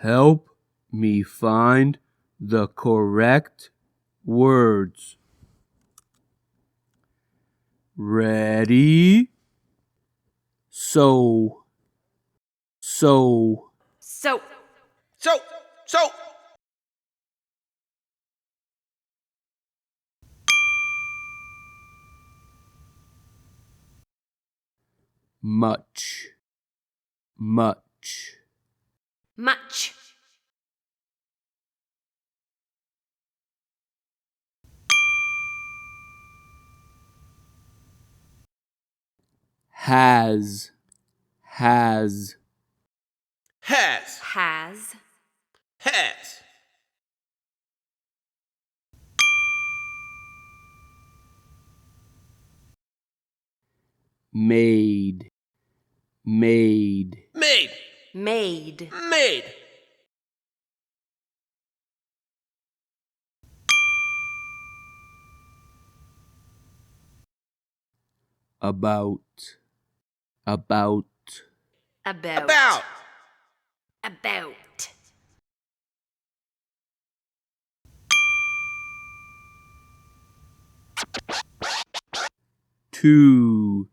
Help me find the correct words. Ready? So. Much. Has. Made. About. Two.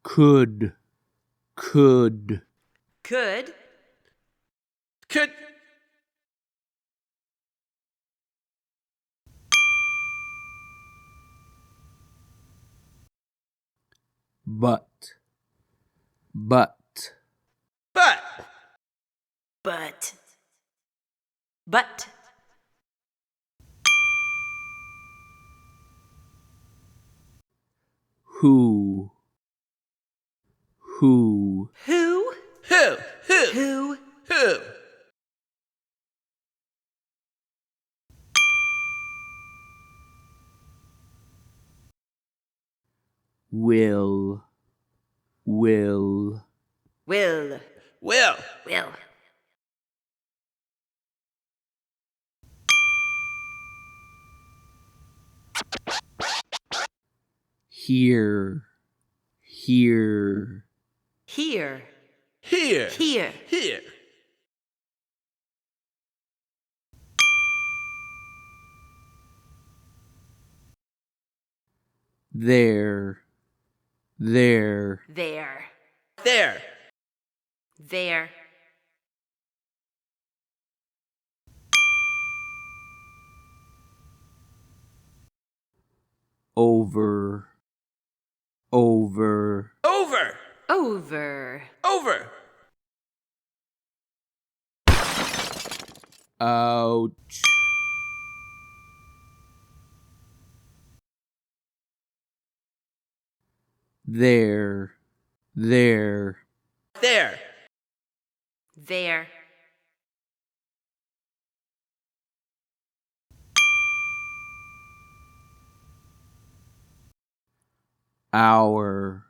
Could. But. Who. Will. Here. There. Over. Ouch. There. Hour.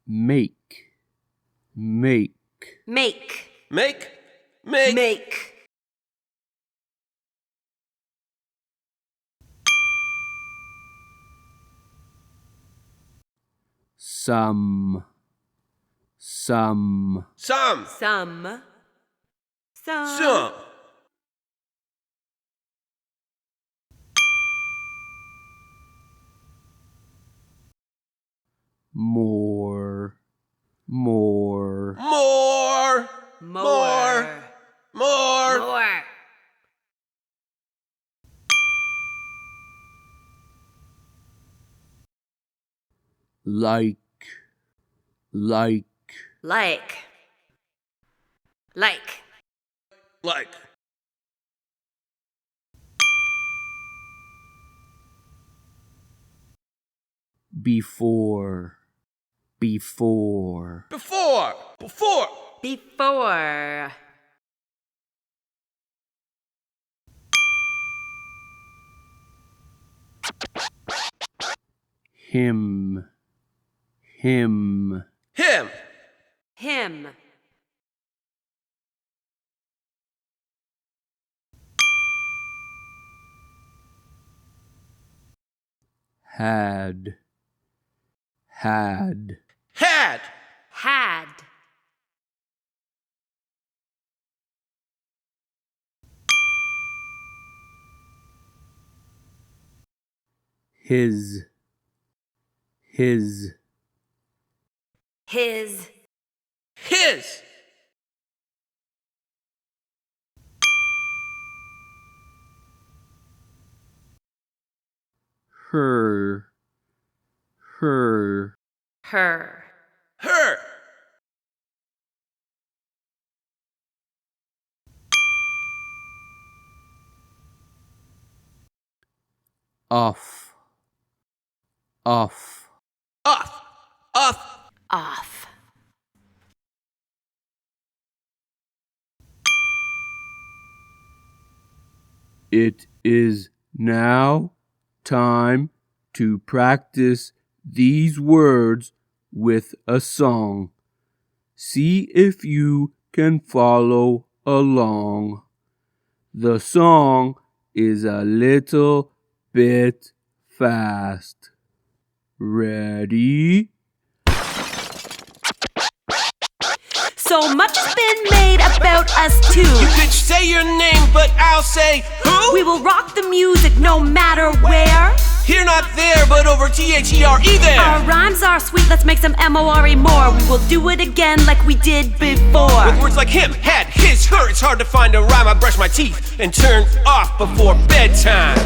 Make. Some. More. Like. Before. him, him, him, him, had, had, had, had, his, his, his, his, her, her, her, her, off, off, off, off, off. It is now time to practice these words with a song. See if you can follow along. The song is a little bit fast. Ready? So much has been made about us two. You could say your name, but I'll say who? We will rock the music no matter where. Here, not there, but over THERE there. Our rhymes are sweet, let's make some MORE more. We will do it again like we did before. With words like him, had, his, her, it's hard to find a rhyme. I brush my teeth and turn off before bedtime.